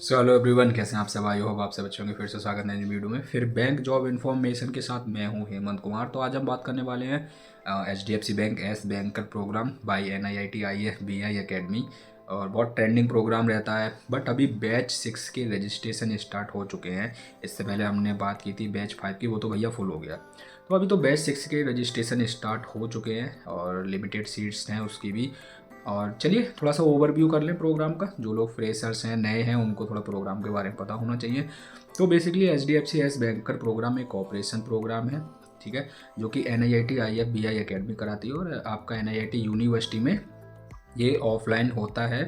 Hello everyone, कैसे हैं आप सब। आई होप आप सब अच्छे होंगे। फिर से स्वागत है नई वीडियो में। फिर बैंक जॉब इन्फॉर्मेशन के साथ मैं हूं हेमंत कुमार। तो आज हम बात करने वाले हैं HDFC bank S banker programme by NIIT IFBI academy. और बहुत ट्रेंडिंग प्रोग्राम रहता है, बट अभी बैच 6 के रजिस्ट्रेशन स्टार्ट हो चुके हैं। इससे पहले हमने बात की थी बैच 5 की, वो तो भैया फुल हो गया। तो अभी तो बैच 6 के रजिस्ट्रेशन स्टार्ट हो चुके हैं और लिमिटेड सीट्स हैं उसकी भी। और चलिए थोड़ा सा ओवरव्यू कर लें प्रोग्राम का। जो लोग फ्रेशर्स हैं, नए हैं, उनको थोड़ा प्रोग्राम के बारे में पता होना चाहिए। तो basically HDFC as banker program एक ऑपरेशन प्रोग्राम है, ठीक है, जो कि NIIT IFBI एकेडमी कराती है। और आपका NIIT यूनिवर्सिटी में ये ऑफलाइन होता है,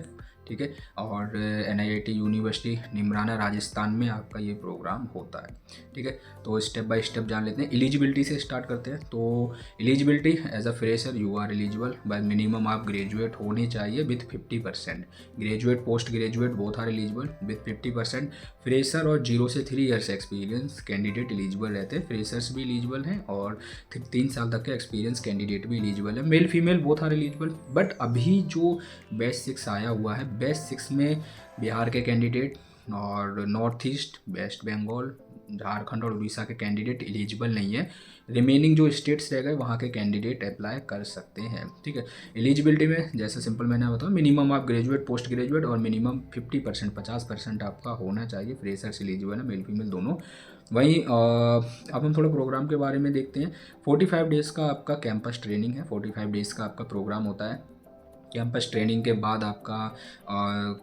ठीक है। और NIIT यूनिवर्सिटी निमराना राजस्थान में आपका ये प्रोग्राम होता है, ठीक है। तो स्टेप बाय स्टेप जान लेते हैं। एलिजिबिलिटी से स्टार्ट करते हैं। तो eligibility as a fresher you are eligible by minimum आप ग्रेजुएट होने चाहिए with 50%। Graduate post graduate both are eligible with 50%। Fresher और 0 से 3 ईयर्स एक्सपीरियंस कैंडिडेट एलिजिबल रहते हैं। फ्रेशर्स भी एलिजिबल हैं और 3 साल तक का एक्सपीरियंस कैंडिडेट भी एलिजिबल है। Male female both are eligible. But अभी जो बैच 6 आया हुआ है, बैच 6 में बिहार के कैंडिडेट और नॉर्थ ईस्ट, वेस्ट बंगाल, झारखंड और उड़ीसा के कैंडिडेट एलिजिबल नहीं है। रिमेनिंग जो स्टेट्स रह गए वहाँ के कैंडिडेट अप्लाई कर सकते हैं, ठीक है। एलिजिबिलिटी में जैसे सिंपल मैंने बताया, मिनिमम आप ग्रेजुएट पोस्ट ग्रेजुएट और मिनिमम 50% 50% आपका होना चाहिए। फ्रेशर्स एलिजिबल है, मेल फीमेल दोनों। वहीं अब हम थोड़ा प्रोग्राम के बारे में देखते हैं। 45 डेज़ का आपका कैंपस ट्रेनिंग है। 45 डेज़ का आपका प्रोग्राम होता है। कैंपस ट्रेनिंग के बाद आपका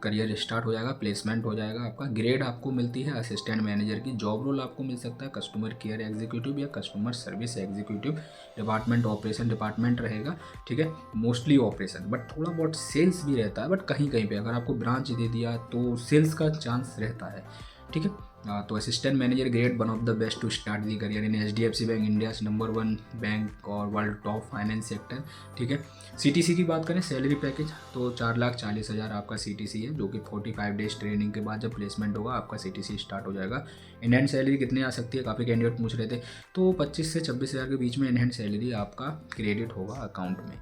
करियर स्टार्ट हो जाएगा, प्लेसमेंट हो जाएगा। आपका ग्रेड आपको मिलती है असिस्टेंट मैनेजर की। जॉब रोल आपको मिल सकता है कस्टमर केयर एग्जीक्यूटिव या customer service executive. Department operation department रहेगा, ठीक है। मोस्टली ऑपरेशन, बट थोड़ा बहुत सेल्स भी रहता है। बट कहीं कहीं पे अगर आपको ब्रांच दे दिया तो सेल्स का चांस रहता है, ठीक है। तो assistant manager grade one of the best to start the career in HDFC bank, India number 1 bank और वर्ल्ड टॉप फाइनेंस सेक्टर, ठीक है। CTC की बात करें, सैलरी पैकेज, तो 4,40,000 आपका CTC है, जो कि 45 डेज ट्रेनिंग के बाद जब प्लेसमेंट होगा आपका CTC स्टार्ट हो जाएगा। इन हैंड सैलरी कितनी आ सकती है, काफ़ी कैंडिडेट पूछ रहे थे। तो 25 से 26,000 के बीच में इन हैंड सैलरी आपका क्रेडिट होगा अकाउंट में।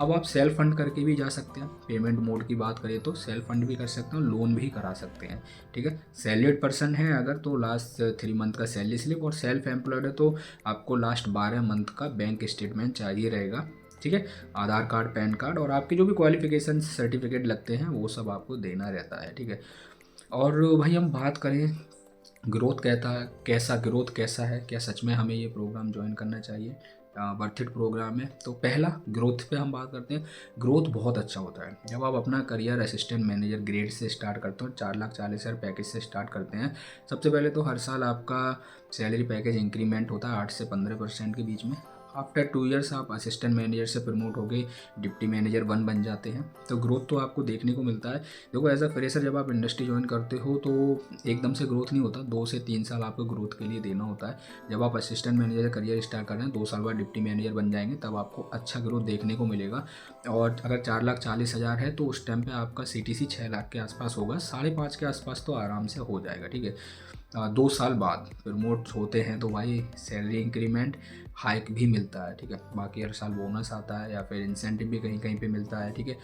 अब आप सेल्फ फंड करके भी जा सकते हैं। पेमेंट मोड की बात करें तो सेल्फ फंड भी कर सकते हैं, लोन भी करा सकते हैं, ठीक है। सैलरीड पर्सन है अगर, तो लास्ट 3 मंथ का सैलरी स्लिप, और सेल्फ एम्प्लॉयड है तो आपको लास्ट 12 मंथ का बैंक स्टेटमेंट चाहिए रहेगा, ठीक है। आधार कार्ड, पैन कार्ड और आपके जो भी क्वालिफिकेशन सर्टिफिकेट लगते हैं वो सब आपको देना रहता है, ठीक है। और भाई हम बात करें ग्रोथ कहता है, कैसा ग्रोथ कैसा है, क्या सच में हमें ये प्रोग्राम ज्वाइन करना चाहिए, वर्थ इट प्रोग्राम है। तो पहला ग्रोथ पे हम बात करते हैं। ग्रोथ बहुत अच्छा होता है जब आप अपना करियर असिस्टेंट मैनेजर ग्रेड से स्टार्ट करते हो। 4,40,000 पैकेज से स्टार्ट करते हैं। सबसे पहले तो हर साल आपका सैलरी पैकेज इंक्रीमेंट होता है 8 से 15% के बीच में। आफ्टर 2 ईयर्स आप असिस्टेंट मैनेजर से प्रमोट होकर डिप्टी मैनेजर 1 बन जाते हैं। तो ग्रोथ तो आपको देखने को मिलता है। देखो एज अ फ्रेशर जब आप इंडस्ट्री ज्वाइन करते हो तो एकदम से ग्रोथ नहीं होता, 2 से 3 साल आपको ग्रोथ के लिए देना होता है। जब आप असिस्टेंट मैनेजर करियर स्टार्ट कर रहे हैं, 2 साल बाद डिप्टी मैनेजर बन जाएंगे, तब आपको अच्छा ग्रोथ देखने को मिलेगा। और अगर 4,40,000 है तो उस टाइम पे आपका CTC 6 लाख के आसपास होगा, 5.5 के आसपास तो आराम से हो जाएगा, ठीक है। 2 साल बाद प्रमोट होते हैं तो भाई सैलरी इंक्रीमेंट हाइक भी मिलता है, ठीक है। बाकी हर साल बोनस आता है या फिर इंसेंटिव भी कहीं कहीं पे मिलता है, ठीक है।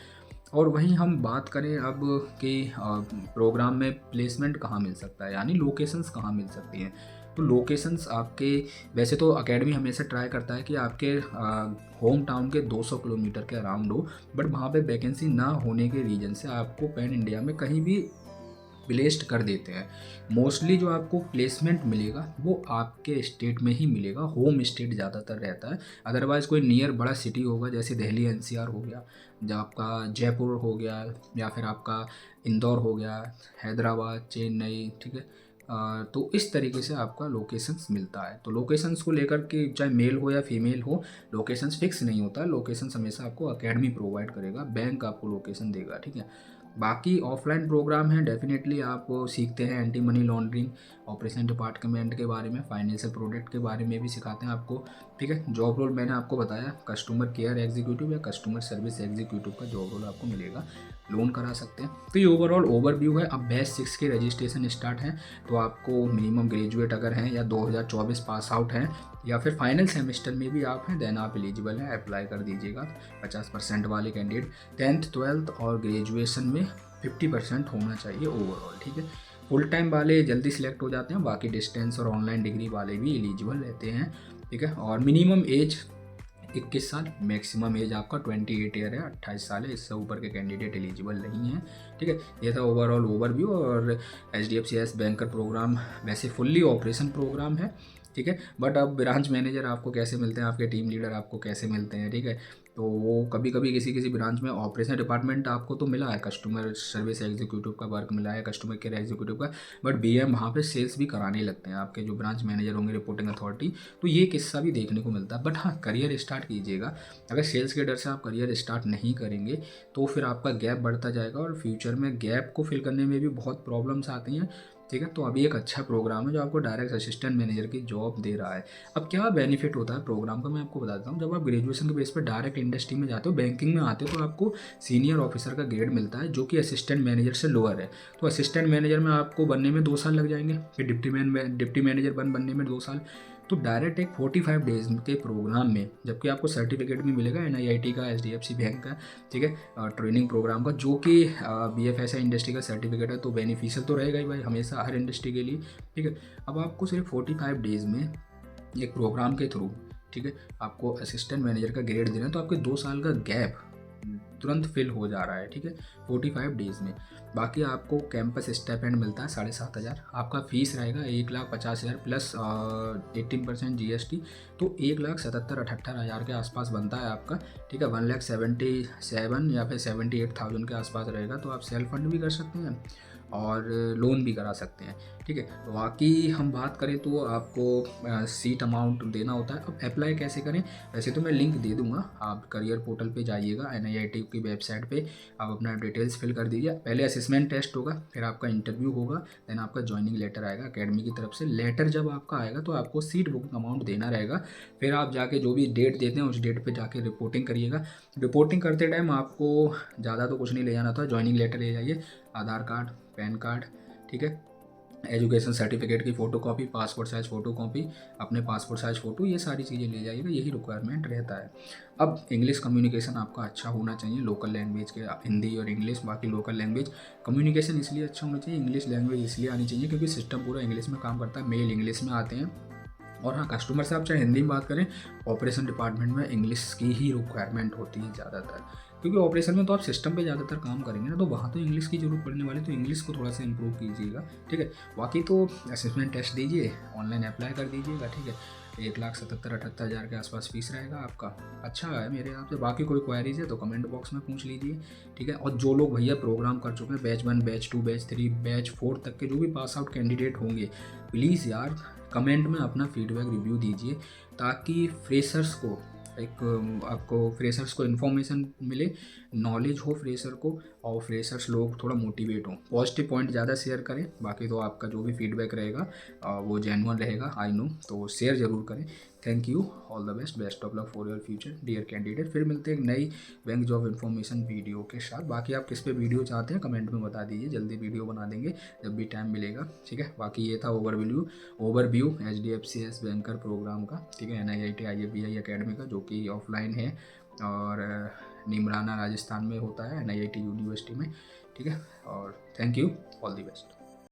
और वहीं हम बात करें अब कि प्रोग्राम में प्लेसमेंट कहाँ मिल सकता है, यानी लोकेशंस कहाँ मिल सकती हैं। तो लोकेशंस आपके, वैसे तो एकेडमी हमेशा ट्राई करता है कि आपके होम टाउन के 200 किलोमीटर के अराउंड हो, बट वहाँ पे वैकेंसी ना होने के रीजन से आपको पैन इंडिया में कहीं भी प्लेस्ड कर देते हैं। मोस्टली जो आपको प्लेसमेंट मिलेगा वो आपके स्टेट में ही मिलेगा, होम स्टेट ज़्यादातर रहता है। अदरवाइज़ कोई नियर बड़ा सिटी होगा, जैसे दिल्ली NCR हो गया, जो आपका जयपुर हो गया, या फिर आपका इंदौर हो गया, हैदराबाद, चेन्नई, ठीक है। तो इस तरीके से आपका लोकेशंस मिलता है। तो लोकेशंस को लेकर के चाहे मेल हो या फीमेल हो, लोकेशंस फिक्स नहीं होता है। लोकेशंस हमेशा आपको एकेडमी प्रोवाइड करेगा, बैंक आपको लोकेशन देगा, ठीक है। बाकी ऑफलाइन प्रोग्राम है, डेफिनेटली आप सीखते हैं anti money laundering, operation department के बारे में, फाइनेंशियल प्रोडक्ट के बारे में भी सिखाते हैं आपको, ठीक है। जॉब रोल मैंने आपको बताया, कस्टमर केयर एग्जीक्यूटिव या कस्टमर सर्विस एग्जीक्यूटिव का जॉब रोल आपको मिलेगा, लोन करा सकते हैं। तो ये ओवरऑल ओवरव्यू है। अब बैच 6 के रजिस्ट्रेशन स्टार्ट हैं, तो आपको मिनिमम ग्रेजुएट अगर हैं या 2024 पास आउट हैं या फिर फाइनल सेमेस्टर में भी आप हैं, देन आप एलिजिबल हैं, अप्लाई कर दीजिएगा। 50% वाले कैंडिडेट 10th 12th और ग्रेजुएशन में 50% होना चाहिए ओवरऑल, ठीक है। फुल टाइम वाले जल्दी सिलेक्ट हो जाते हैं, बाकी डिस्टेंस और ऑनलाइन डिग्री वाले भी एलिजिबल रहते हैं, ठीक है। और मिनिमम एज 21 साल, मैक्सिमम एज आपका 28 ईयर है, 28 साल है, इससे ऊपर के कैंडिडेट एलिजिबल नहीं है, ठीक है। ये था ओवरऑल ओवरव्यू। और HDFC बैंकर प्रोग्राम वैसे फुल्ली ऑपरेशन प्रोग्राम है, ठीक है। बट अब ब्रांच मैनेजर आपको कैसे मिलते हैं, आपके टीम लीडर आपको कैसे मिलते हैं, ठीक है। तो वो कभी कभी किसी किसी ब्रांच में ऑपरेशन डिपार्टमेंट आपको तो मिला है, कस्टमर सर्विस एग्जीक्यूटिव का वर्क मिला है, कस्टमर केयर एग्जीक्यूटिव का, बट BM वहाँ पे सेल्स भी कराने लगते हैं आपके जो ब्रांच मैनेजर होंगे, रिपोर्टिंग अथॉरिटी। तो ये किस्सा भी देखने को मिलता है। बट हाँ, करियर स्टार्ट कीजिएगा, अगर सेल्स के डर से आप करियर स्टार्ट नहीं करेंगे तो फिर आपका गैप बढ़ता जाएगा और फ्यूचर में गैप को फिल करने में भी बहुत प्रॉब्लम्स आती हैं, ठीक है। तो अभी एक अच्छा प्रोग्राम है जो आपको डायरेक्ट असिस्टेंट मैनेजर की जॉब दे रहा है। अब क्या बेनिफिट होता है प्रोग्राम का, मैं आपको बताता हूँ। जब आप ग्रेजुएशन के बेस पर डायरेक्ट इंडस्ट्री में जाते हो, बैंकिंग में आते हो, तो आपको सीनियर ऑफिसर का ग्रेड मिलता है जो कि असिस्टेंट मैनेजर से लोअर है। तो असिस्टेंट मैनेजर में आपको बनने में 2 साल लग जाएंगे, फिर डिप्टी मैनेजर बनने में 2 साल। तो डायरेक्ट एक 45 डेज के प्रोग्राम में, जबकि आपको सर्टिफिकेट भी मिलेगा NIIT का, HDFC बैंक का, ठीक है, ट्रेनिंग प्रोग्राम का, जो कि BFSI इंडस्ट्री का सर्टिफिकेट है, तो बेनिफिशियल तो रहेगा ही भाई हमेशा हर इंडस्ट्री के लिए, ठीक है। अब आपको सिर्फ 45 डेज में एक प्रोग्राम के थ्रू, ठीक है, आपको असिस्टेंट मैनेजर का ग्रेड देना है, तो आपके 2 साल का गैप तुरंत फिल हो जा रहा है, ठीक है, 45 डेज़ में। बाकी आपको कैंपस स्टाइपेंड मिलता है 7,500, आपका फीस रहेगा 1,50,000 प्लस 18% GST, तो 1,77,78,000 के आसपास बनता है आपका, ठीक है। 1,77,000 या फिर 78,000 के आसपास रहेगा। तो आप सेल्फ फंड भी कर सकते हैं और लोन भी करा सकते हैं, ठीक है। बाकी हम बात करें तो आपको सीट अमाउंट देना होता है। अब अप्लाई कैसे करें, वैसे तो मैं लिंक दे दूंगा, आप करियर पोर्टल पे जाइएगा, NIIT की वेबसाइट पे आप अपना डिटेल्स फिल कर दीजिए। पहले असेसमेंट टेस्ट होगा, फिर आपका इंटरव्यू होगा, देन आपका ज्वाइनिंग लेटर आएगा अकेडमी की तरफ से। लेटर जब आपका आएगा तो आपको सीट बुकिंग अमाउंट देना रहेगा। फिर आप जाके जो भी डेट देते हैं उस डेट पे जाके रिपोर्टिंग करिएगा। रिपोर्टिंग करते टाइम आपको ज़्यादा तो कुछ नहीं ले जाना था, ज्वाइनिंग लेटर ले जाइए, आधार कार्ड, पैन कार्ड, ठीक है, एजुकेशन सर्टिफिकेट की फ़ोटोकॉपी, पासपोर्ट साइज़ फ़ोटोकॉपी, अपने पासपोर्ट साइज़ फ़ोटो, ये सारी चीज़ें ले जाइएगा, यही रिक्वायरमेंट रहता है। अब इंग्लिश कम्युनिकेशन आपका अच्छा होना चाहिए, लोकल लैंग्वेज के, हिंदी और इंग्लिश, बाकी लोकल लैंग्वेज कम्युनिकेशन इसलिए अच्छा होना चाहिए, इंग्लिश लैंग्वेज इसलिए आनी चाहिए क्योंकि सिस्टम पूरा इंग्लिश में काम करता है, मेल इंग्लिश में आते हैं। और हाँ, कस्टमर से आप चाहे हिंदी में बात करें, ऑपरेशन डिपार्टमेंट में इंग्लिश की ही रिक्वायरमेंट होती है ज़्यादातर, क्योंकि ऑपरेशन में तो आप सिस्टम पे ज़्यादातर काम करेंगे ना, तो वहाँ तो इंग्लिश की जरूरत पड़ने वाली, तो इंग्लिश को थोड़ा सा इंप्रूव कीजिएगा, ठीक है। बाकी तो असेसमेंट टेस्ट दीजिए, ऑनलाइन अप्लाई कर दीजिएगा, ठीक है। 1,77,78,000 के आसपास फीस रहेगा आपका, अच्छा है मेरे हिसाब से। बाकी कोई क्वायरीज है तो कमेंट बॉक्स में पूछ लीजिए, ठीक है। और जो लोग भैया प्रोग्राम कर चुके हैं, बैच 1, बैच 2, बैच 3, बैच 4 तक के जो भी पास आउट कैंडिडेट होंगे, प्लीज़ यार कमेंट में अपना फीडबैक रिव्यू दीजिए, ताकि फ्रेशर्स को आपको फ्रेशर्स को इन्फॉर्मेशन मिले, नॉलेज हो फ्रेशर को, और फ्रेशर्स लोग थोड़ा मोटिवेट हों। पॉजिटिव पॉइंट ज़्यादा शेयर करें, बाकी तो आपका जो भी फीडबैक रहेगा वो जेन्युइन रहेगा, आई नो, तो शेयर ज़रूर करें। Thank you, all the best, best of luck for your future dear candidate. फिर मिलते हैं एक नई बैंक जॉब इन्फॉर्मेशन वीडियो के साथ। बाकी आप किस पे वीडियो चाहते हैं कमेंट में बता दीजिए, जल्दी वीडियो बना देंगे जब भी टाइम मिलेगा, ठीक है। बाकी ये था ओवरव्यू HDFC बैंकर प्रोग्राम का, ठीक है, NIIT IAPI अकेडमी का, जो कि ऑफलाइन है और निमराना राजस्थान में होता है, NIIT यूनिवर्सिटी में, ठीक है। और thank you, all the best.